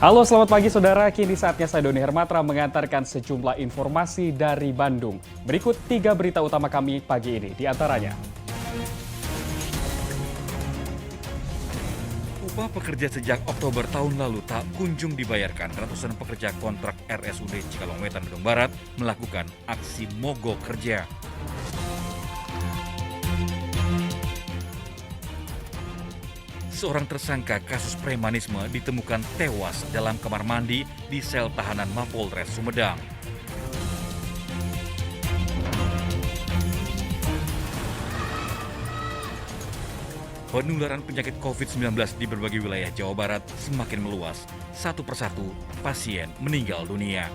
Halo, selamat pagi saudara. Kini saatnya saya Doni Hermatra mengantarkan sejumlah informasi dari Bandung. Berikut 3 berita utama kami pagi ini. Di antaranya, upah pekerja sejak Oktober tahun lalu tak kunjung dibayarkan. Ratusan pekerja kontrak RSUD Cikalongwetan Bandung Barat melakukan aksi mogok kerja. Seorang tersangka kasus premanisme ditemukan tewas dalam kamar mandi di sel tahanan Mapolres Sumedang. Penularan penyakit COVID-19 di berbagai wilayah Jawa Barat semakin meluas. Satu persatu pasien meninggal dunia.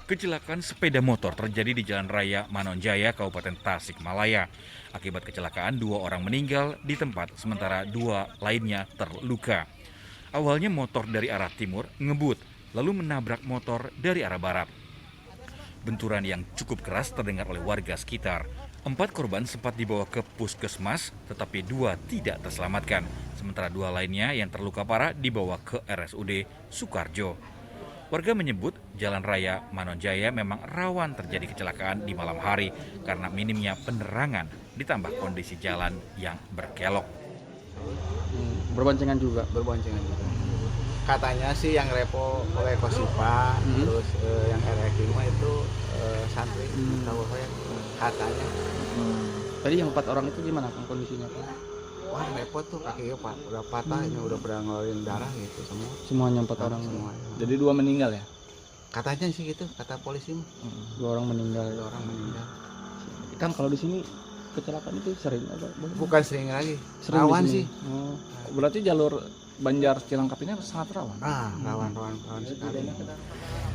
Kecelakaan sepeda motor terjadi di Jalan Raya Manonjaya, Kabupaten Tasikmalaya. Akibat kecelakaan, 2 orang meninggal di tempat, sementara 2 lainnya terluka. Awalnya motor dari arah timur ngebut, lalu menabrak motor dari arah barat. Benturan yang cukup keras terdengar oleh warga sekitar. 4 korban sempat dibawa ke puskesmas, tetapi 2 tidak terselamatkan. Sementara 2 lainnya yang terluka parah dibawa ke RSUD Sukarjo. Warga menyebut Jalan Raya Manonjaya memang rawan terjadi kecelakaan di malam hari karena minimnya penerangan ditambah kondisi jalan yang berkelok. berboncengan juga. Berboncengan juga. Katanya sih yang repo oleh Kosipa, terus yang RX mah itu santri, tahu saya katanya. Tadi yang 4 orang itu gimana kondisinya? Wah repot tuh kakinya udah patah, ini udah pada ngeluarin darah gitu semua. Semuanya 4 orang. Semuanya. Jadi 2 meninggal ya? Katanya sih gitu, kata polisi mah. 2 orang meninggal. 2 orang meninggal. Kan kalau di sini kecelakaan itu sering ada. Bukan sering lagi, Sering rawan di sini. sih. Oh. Berarti jalur Banjar Cilangkap ini sangat rawan. Rawan sekali.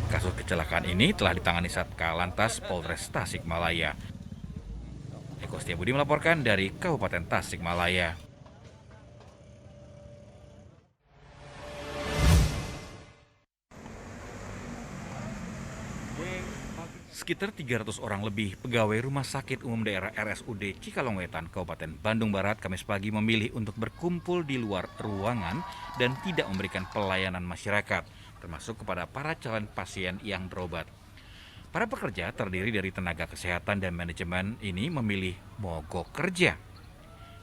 Kasus kecelakaan ini telah ditangani Satlantas Polres Tasikmalaya. Eko Setiabudi melaporkan dari Kabupaten Tasikmalaya. Sekitar 300 orang lebih pegawai Rumah Sakit Umum Daerah RSUD Cikalongwetan, Kabupaten Bandung Barat, Kamis pagi memilih untuk berkumpul di luar ruangan dan tidak memberikan pelayanan masyarakat, termasuk kepada para calon pasien yang berobat. Para pekerja terdiri dari tenaga kesehatan dan manajemen ini memilih mogok kerja.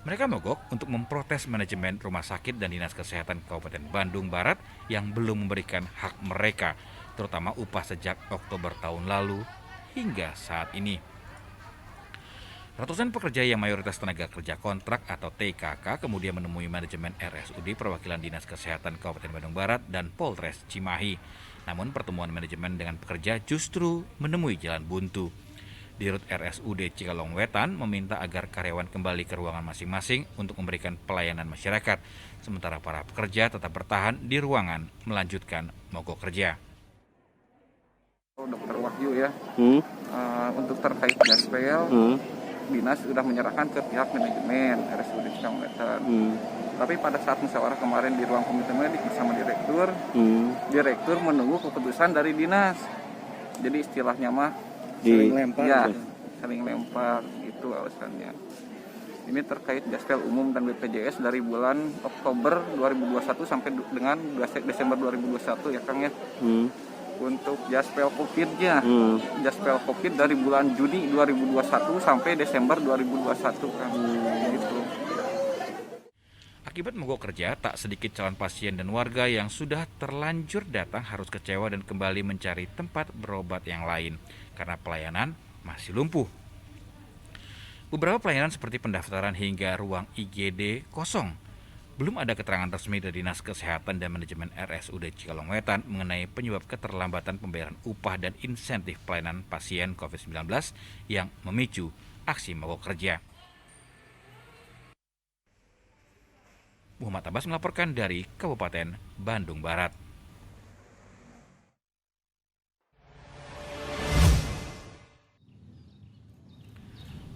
Mereka mogok untuk memprotes manajemen rumah sakit dan dinas kesehatan Kabupaten Bandung Barat yang belum memberikan hak mereka, terutama upah sejak Oktober tahun lalu hingga saat ini. Ratusan pekerja yang mayoritas tenaga kerja kontrak atau TKK kemudian menemui manajemen RSUD, perwakilan Dinas Kesehatan Kabupaten Bandung Barat dan Polres Cimahi. Namun pertemuan manajemen dengan pekerja justru menemui jalan buntu. Dirut RSUD Cikalongwetan meminta agar karyawan kembali ke ruangan masing-masing untuk memberikan pelayanan masyarakat, sementara para pekerja tetap bertahan di ruangan melanjutkan mogok kerja. Dokter Wahyu ya, untuk terkait jaspel, dinas sudah menyerahkan ke pihak manajemen RSUD Cikalongwetan. Tapi pada saat musyawarah kemarin di ruang komite medik bersama direktur menunggu keputusan dari dinas. Jadi istilahnya mah Saling lempar. Ya, saling lempar gitu alasannya. Ini terkait jaspel umum dan BPJS dari bulan Oktober 2021 sampai dengan Desember 2021 ya Kang ya. Untuk jaspel COVID-nya, jaspel COVID dari bulan Juni 2021 sampai Desember 2021 kan, gitu. Akibat mogok kerja, tak sedikit calon pasien dan warga yang sudah terlanjur datang harus kecewa dan kembali mencari tempat berobat yang lain karena pelayanan masih lumpuh. Beberapa pelayanan seperti pendaftaran hingga ruang IGD kosong. Belum ada keterangan resmi dari Dinas Kesehatan dan Manajemen RSUD Cikalongwetan mengenai penyebab keterlambatan pembayaran upah dan insentif pelayanan pasien COVID-19 yang memicu aksi mogok kerja. Muhammad Abbas melaporkan dari Kabupaten Bandung Barat.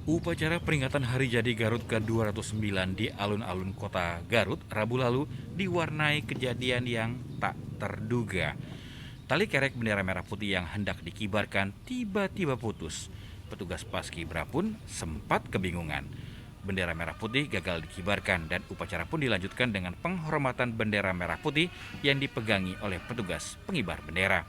Upacara peringatan Hari Jadi Garut ke-209 di alun-alun kota Garut Rabu lalu diwarnai kejadian yang tak terduga. Tali kerek bendera merah putih yang hendak dikibarkan tiba-tiba putus. Petugas Paskibra pun sempat kebingungan. Bendera merah putih gagal dikibarkan dan upacara pun dilanjutkan dengan penghormatan bendera merah putih yang dipegangi oleh petugas pengibar bendera.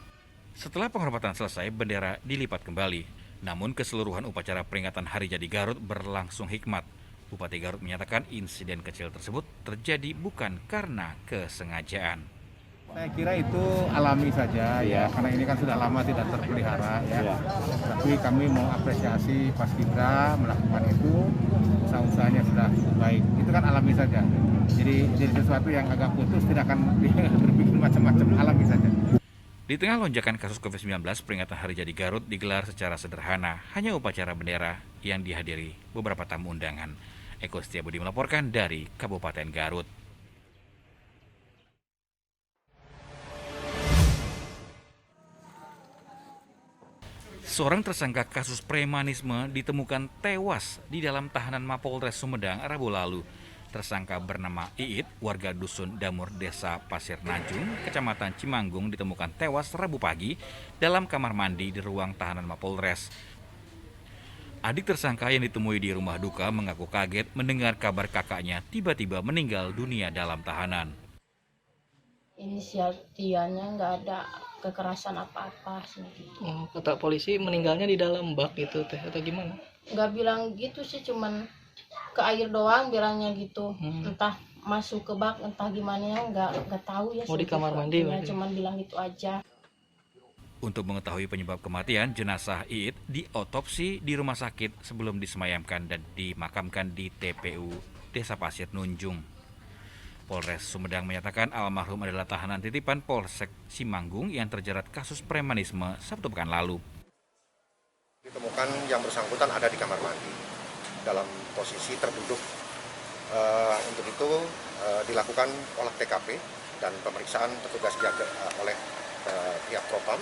Setelah penghormatan selesai, bendera dilipat kembali. Namun keseluruhan upacara peringatan Hari Jadi Garut berlangsung hikmat. Bupati Garut menyatakan insiden kecil tersebut terjadi bukan karena kesengajaan. Saya kira itu alami saja ya, karena ini kan sudah lama tidak terpelihara ya. Tapi kami mau apresiasi Paskibra melakukan itu, usaha-usahanya sudah baik. Itu kan alami saja. Jadi sesuatu yang agak putus tidak akan berpikir macam-macam, alami saja. Di tengah lonjakan kasus COVID-19, peringatan Hari Jadi Garut digelar secara sederhana, hanya upacara bendera yang dihadiri beberapa tamu undangan. Eko Setiabudi melaporkan dari Kabupaten Garut. Seorang tersangka kasus premanisme ditemukan tewas di dalam tahanan Mapolres Sumedang Rabu lalu. Tersangka bernama Iit, warga Dusun Damur, Desa Pasir Najung, Kecamatan Cimanggung, ditemukan tewas Rabu pagi dalam kamar mandi di ruang tahanan Mapolres. Adik tersangka yang ditemui di rumah duka mengaku kaget mendengar kabar kakaknya tiba-tiba meninggal dunia dalam tahanan. Inisial Tiannya nggak ada kekerasan apa-apa sih. Kata polisi meninggalnya di dalam bak gitu teh atau gimana? Nggak bilang gitu sih, cuman ke air doang bilangnya gitu. Entah masuk ke bak entah gimana ya nggak tahu ya. Di kamar mandi ya, cuman bilang gitu aja. Untuk mengetahui penyebab kematian, jenazah Iit diotopsi di rumah sakit sebelum disemayamkan dan dimakamkan di TPU Desa Pasir Nunjung. Polres Sumedang menyatakan almarhum adalah tahanan titipan Polsek Cimanggung yang terjerat kasus premanisme Sabtu pekan lalu. Ditemukan yang bersangkutan ada di kamar mandi dalam posisi terduduk. Untuk itu dilakukan olah TKP dan pemeriksaan petugas jaga oleh pihak Propam,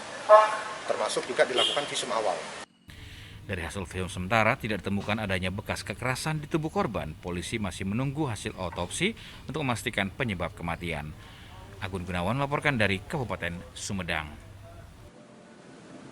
termasuk juga dilakukan visum awal. Dari hasil visum sementara tidak ditemukan adanya bekas kekerasan di tubuh korban. Polisi masih menunggu hasil otopsi untuk memastikan penyebab kematian. Agun Gunawan melaporkan dari Kabupaten Sumedang.